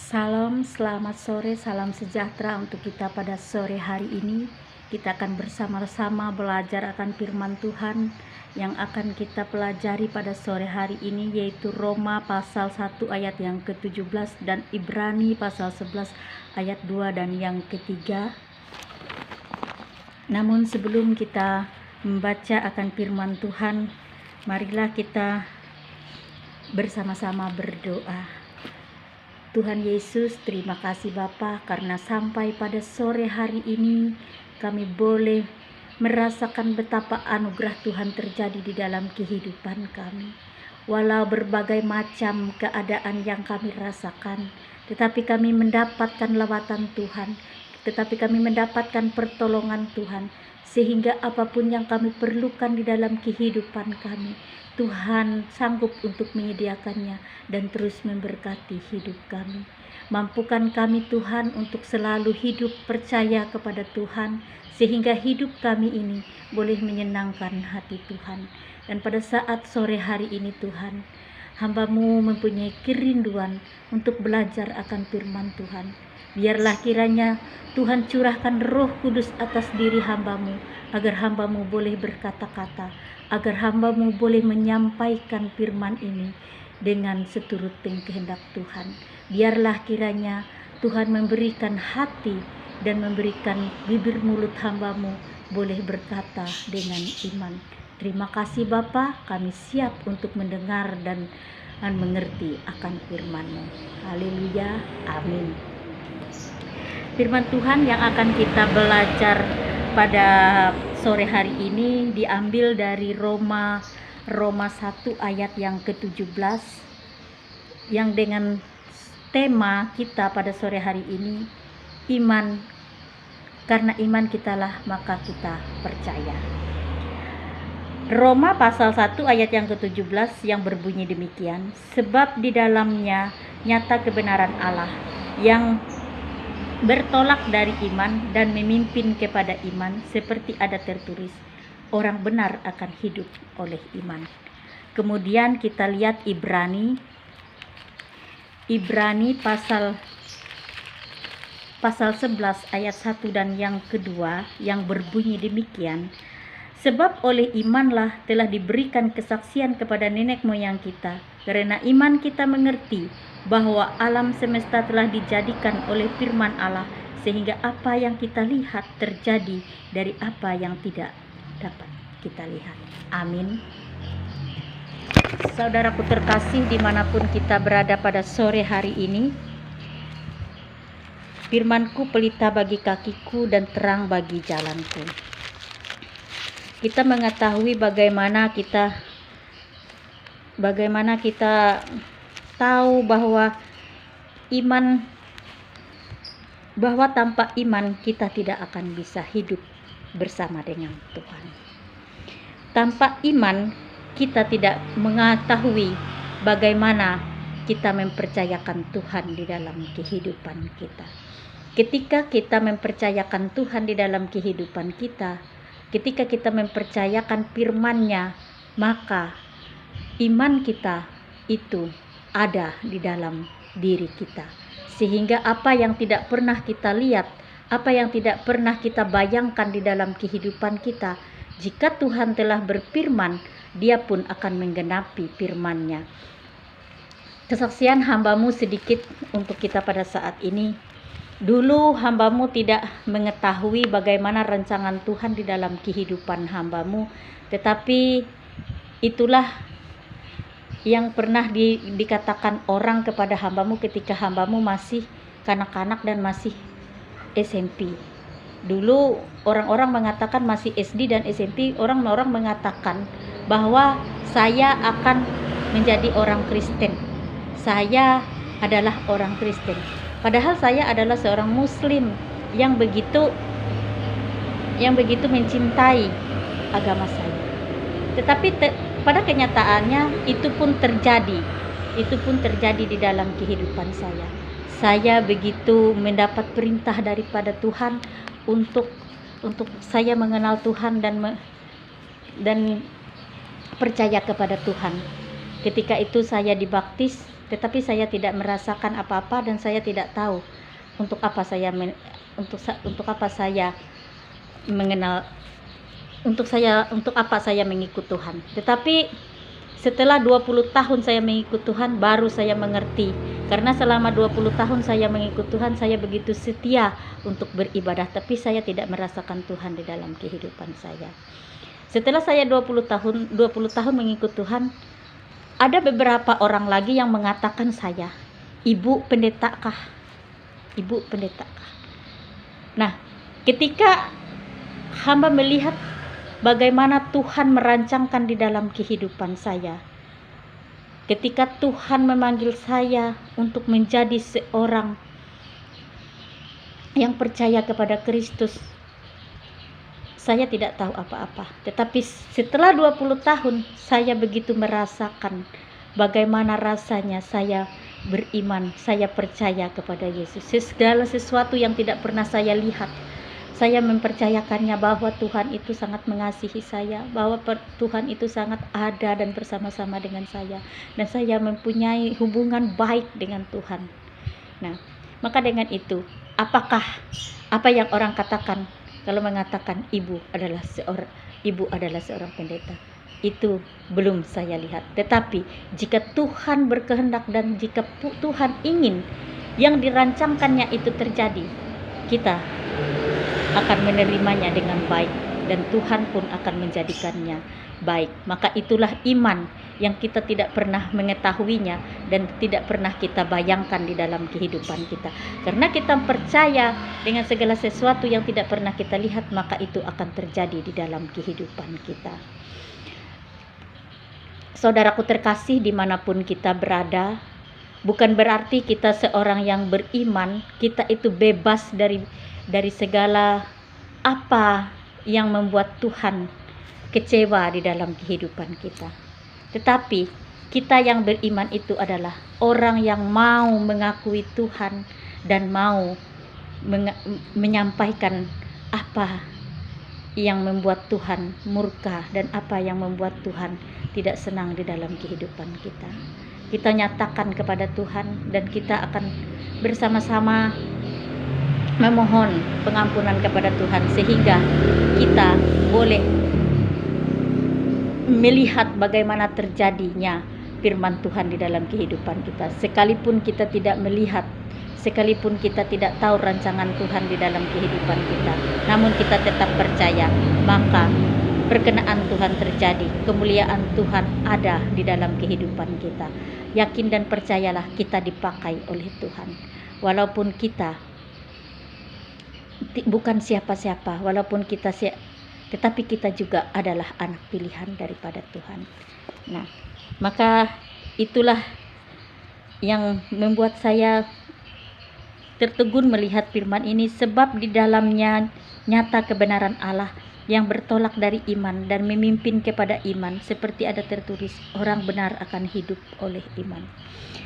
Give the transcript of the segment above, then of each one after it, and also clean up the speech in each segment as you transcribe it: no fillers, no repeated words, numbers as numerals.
Salam, selamat sore, salam sejahtera untuk kita pada sore hari ini. Kita akan bersama-sama belajar akan firman Tuhan yang akan kita pelajari pada sore hari ini, yaitu Roma pasal 1 ayat yang ke-17 dan Ibrani pasal 11 ayat 2 dan yang ketiga. Namun sebelum kita membaca akan firman Tuhan, marilah kita bersama-sama berdoa. Tuhan Yesus, terima kasih Bapa, karena sampai pada sore hari ini kami boleh merasakan betapa anugerah Tuhan terjadi di dalam kehidupan kami. Walau berbagai macam keadaan yang kami rasakan, tetapi kami mendapatkan lawatan Tuhan, tetapi kami mendapatkan pertolongan Tuhan, sehingga apapun yang kami perlukan di dalam kehidupan kami, Tuhan sanggup untuk menyediakannya dan terus memberkati hidup kami. Mampukan kami Tuhan untuk selalu hidup percaya kepada Tuhan, sehingga hidup kami ini boleh menyenangkan hati Tuhan. Dan pada saat sore hari ini Tuhan, hamba-Mu mempunyai kerinduan untuk belajar akan firman Tuhan. Biarlah kiranya Tuhan curahkan Roh Kudus atas diri hamba-Mu, agar hamba-Mu boleh berkata-kata, agar hamba-Mu boleh menyampaikan firman ini dengan seturut kehendak Tuhan. Biarlah kiranya Tuhan memberikan hati dan memberikan bibir mulut hamba-Mu boleh berkata dengan iman. Terima kasih Bapa, kami siap untuk mendengar dan mengerti akan firman-Mu. Haleluya, amin. Firman Tuhan yang akan kita belajar pada sore hari ini diambil dari Roma 1 ayat yang ke-17, yang dengan tema kita pada sore hari ini, iman. Karena iman kitalah maka kita percaya. Roma pasal 1 ayat yang ke-17 yang berbunyi demikian, sebab di dalamnya nyata kebenaran Allah yang bertolak dari iman dan memimpin kepada iman, seperti ada tertulis, orang benar akan hidup oleh iman. Kemudian kita lihat Ibrani pasal 11 ayat 1 dan yang kedua yang berbunyi demikian, sebab oleh imanlah telah diberikan kesaksian kepada nenek moyang kita, karena iman kita mengerti bahwa alam semesta telah dijadikan oleh firman Allah, sehingga apa yang kita lihat terjadi dari apa yang tidak dapat kita lihat. Amin. Saudaraku terkasih, dimanapun kita berada pada sore hari ini, firman-Ku pelita bagi kakiku dan terang bagi jalanku. Kita mengetahui bagaimana kita tahu bahwa tanpa iman kita tidak akan bisa hidup bersama dengan Tuhan. Tanpa iman kita tidak mengetahui bagaimana kita mempercayakan Tuhan di dalam kehidupan kita. Ketika kita mempercayakan Tuhan di dalam kehidupan kita, ketika kita mempercayakan firman-Nya, maka iman kita itu ada di dalam diri kita, sehingga apa yang tidak pernah kita lihat, apa yang tidak pernah kita bayangkan di dalam kehidupan kita, jika Tuhan telah berfirman, Dia pun akan menggenapi firman-Nya. Kesaksian hamba-Mu sedikit untuk kita pada saat ini. Dulu hamba-Mu tidak mengetahui bagaimana rancangan Tuhan di dalam kehidupan hamba-Mu, tetapi itulah yang pernah dikatakan orang kepada hamba-Mu ketika hamba-Mu masih kanak-kanak dan masih SMP. Dulu orang-orang mengatakan masih SD dan SMP, orang-orang mengatakan bahwa saya akan menjadi orang Kristen. Saya adalah orang Kristen. Padahal saya adalah seorang Muslim yang begitu mencintai agama saya. Tetapi pada kenyataannya itu pun terjadi di dalam kehidupan saya. Saya begitu mendapat perintah daripada Tuhan untuk saya mengenal Tuhan dan percaya kepada Tuhan. Ketika itu saya dibaptis, tetapi saya tidak merasakan apa-apa dan saya tidak tahu untuk apa saya mengenal, untuk apa saya mengikut Tuhan. Tetapi setelah 20 tahun saya mengikut Tuhan, baru saya mengerti. Karena selama 20 tahun saya mengikut Tuhan, saya begitu setia untuk beribadah, tapi saya tidak merasakan Tuhan di dalam kehidupan saya. Setelah saya 20 tahun mengikut Tuhan, ada beberapa orang lagi yang mengatakan saya, ibu pendetakah? Ibu pendetakah? Nah, ketika hamba melihat bagaimana Tuhan merancangkan di dalam kehidupan saya, ketika Tuhan memanggil saya untuk menjadi seorang yang percaya kepada Kristus, saya tidak tahu apa-apa. Tetapi setelah 20 tahun, saya begitu merasakan bagaimana rasanya saya beriman, saya percaya kepada Yesus. Segala sesuatu yang tidak pernah saya lihat, saya mempercayakannya bahwa Tuhan itu sangat mengasihi saya, bahwa Tuhan itu sangat ada dan bersama-sama dengan saya, dan saya mempunyai hubungan baik dengan Tuhan. Nah, maka dengan itu, apa yang orang katakan kalau mengatakan ibu adalah seorang pendeta? Itu belum saya lihat. Tetapi jika Tuhan berkehendak dan jika Tuhan ingin yang dirancangkannya itu terjadi, kita akan menerimanya dengan baik dan Tuhan pun akan menjadikannya baik. Maka itulah iman yang kita tidak pernah mengetahuinya dan tidak pernah kita bayangkan di dalam kehidupan kita. Karena kita percaya dengan segala sesuatu yang tidak pernah kita lihat, maka itu akan terjadi di dalam kehidupan kita. Saudaraku terkasih, dimanapun kita berada, bukan berarti kita seorang yang beriman, kita itu bebas dari segala apa yang membuat Tuhan kecewa di dalam kehidupan kita. Tetapi kita yang beriman itu adalah orang yang mau mengakui Tuhan dan mau menyampaikan apa yang membuat Tuhan murka dan apa yang membuat Tuhan tidak senang di dalam kehidupan kita. Kita nyatakan kepada Tuhan dan kita akan bersama-sama memohon pengampunan kepada Tuhan sehingga kita boleh melihat bagaimana terjadinya firman Tuhan di dalam kehidupan kita. Sekalipun kita tidak melihat, sekalipun kita tidak tahu rancangan Tuhan di dalam kehidupan kita, namun kita tetap percaya, maka perkenaan Tuhan terjadi, kemuliaan Tuhan ada di dalam kehidupan kita. Yakin dan percayalah kita dipakai oleh Tuhan. Walaupun kita bukan siapa-siapa, tetapi kita juga adalah anak pilihan daripada Tuhan. Nah, maka itulah yang membuat saya tertegun melihat firman ini, sebab di dalamnya nyata kebenaran Allah yang bertolak dari iman dan memimpin kepada iman, seperti ada tertulis, orang benar akan hidup oleh iman.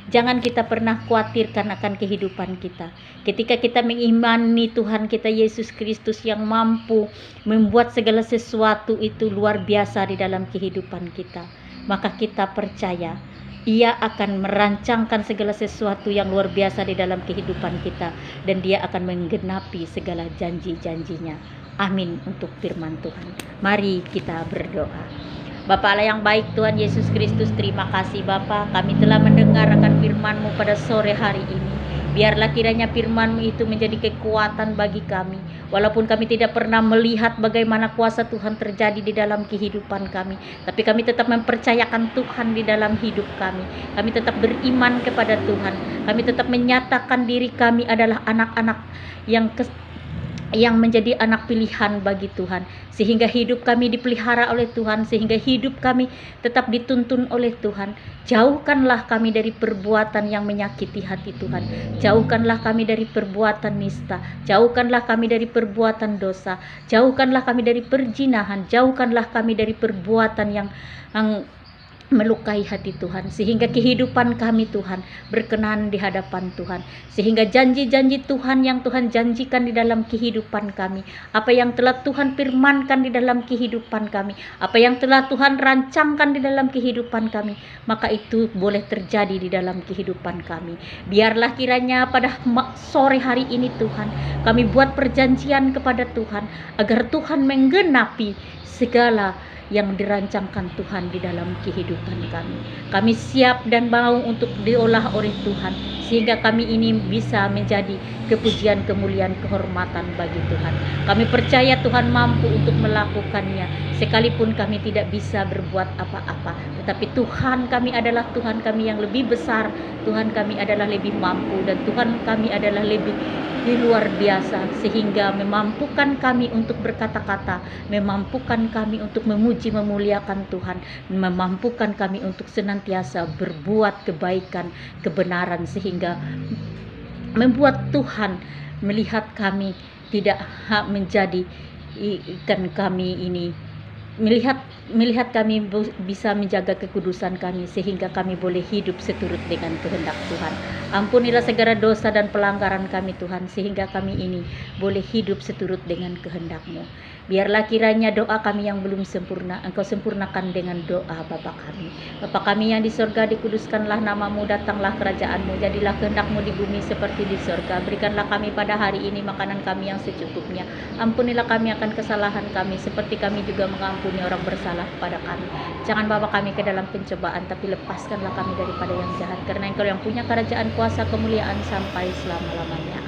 Jangan kita pernah khawatirkan akan kehidupan kita. Ketika kita mengimani Tuhan kita Yesus Kristus yang mampu membuat segala sesuatu itu luar biasa di dalam kehidupan kita, maka kita percaya Ia akan merancangkan segala sesuatu yang luar biasa di dalam kehidupan kita, dan Dia akan menggenapi segala janji-janjinya. Amin untuk firman Tuhan. Mari kita berdoa. Bapa Allah yang baik, Tuhan Yesus Kristus, terima kasih Bapa, kami telah mendengar akan firman-Mu pada sore hari ini. Biarlah kiranya firman-Mu itu menjadi kekuatan bagi kami. Walaupun kami tidak pernah melihat bagaimana kuasa Tuhan terjadi di dalam kehidupan kami, tapi kami tetap mempercayakan Tuhan di dalam hidup kami. Kami tetap beriman kepada Tuhan. Kami tetap menyatakan diri kami adalah anak-anak yang menjadi anak pilihan bagi Tuhan, sehingga hidup kami dipelihara oleh Tuhan, sehingga hidup kami tetap dituntun oleh Tuhan. Jauhkanlah kami dari perbuatan yang menyakiti hati Tuhan. Jauhkanlah kami dari perbuatan nista. Jauhkanlah kami dari perbuatan dosa. Jauhkanlah kami dari perzinahan. Jauhkanlah kami dari perbuatan yang melukai hati Tuhan, sehingga kehidupan kami Tuhan berkenan di hadapan Tuhan, sehingga janji-janji Tuhan yang Tuhan janjikan di dalam kehidupan kami, apa yang telah Tuhan firmankan di dalam kehidupan kami, apa yang telah Tuhan rancangkan di dalam kehidupan kami, maka itu boleh terjadi di dalam kehidupan kami. Biarlah kiranya pada sore hari ini Tuhan, kami buat perjanjian kepada Tuhan agar Tuhan menggenapi segala yang dirancangkan Tuhan di dalam kehidupan kami. Kami siap dan mau untuk diolah oleh Tuhan, sehingga kami ini bisa menjadi kepujian, kemuliaan, kehormatan bagi Tuhan. Kami percaya Tuhan mampu untuk melakukannya, sekalipun kami tidak bisa berbuat apa-apa. Tetapi Tuhan kami adalah Tuhan kami yang lebih besar, Tuhan kami adalah lebih mampu, dan Tuhan kami adalah lebih luar biasa, sehingga memampukan kami untuk berkata-kata, memampukan kami untuk memuji memuliakan Tuhan, memampukan kami untuk senantiasa berbuat kebaikan, kebenaran, sehingga membuat Tuhan melihat kami tidak menjadi ikan kami ini, melihat kami bisa menjaga kekudusan kami, sehingga kami boleh hidup seturut dengan kehendak Tuhan. Ampunilah segala dosa dan pelanggaran kami Tuhan, sehingga kami ini boleh hidup seturut dengan kehendak-Mu. Biarlah kiranya doa kami yang belum sempurna Engkau sempurnakan dengan doa Bapa kami. Bapa kami yang di sorga, dikuduskanlah nama-Mu, datanglah kerajaan-Mu, jadilah kehendak-Mu di bumi seperti di sorga. Berikanlah kami pada hari ini makanan kami yang secukupnya. Ampunilah kami akan kesalahan kami, seperti kami juga mengampuni orang bersalah kepada kami. Jangan bawa kami ke dalam pencobaan, tapi lepaskanlah kami daripada yang jahat, karena Engkau yang punya kerajaan, kuasa, kemuliaan sampai selama-lamanya.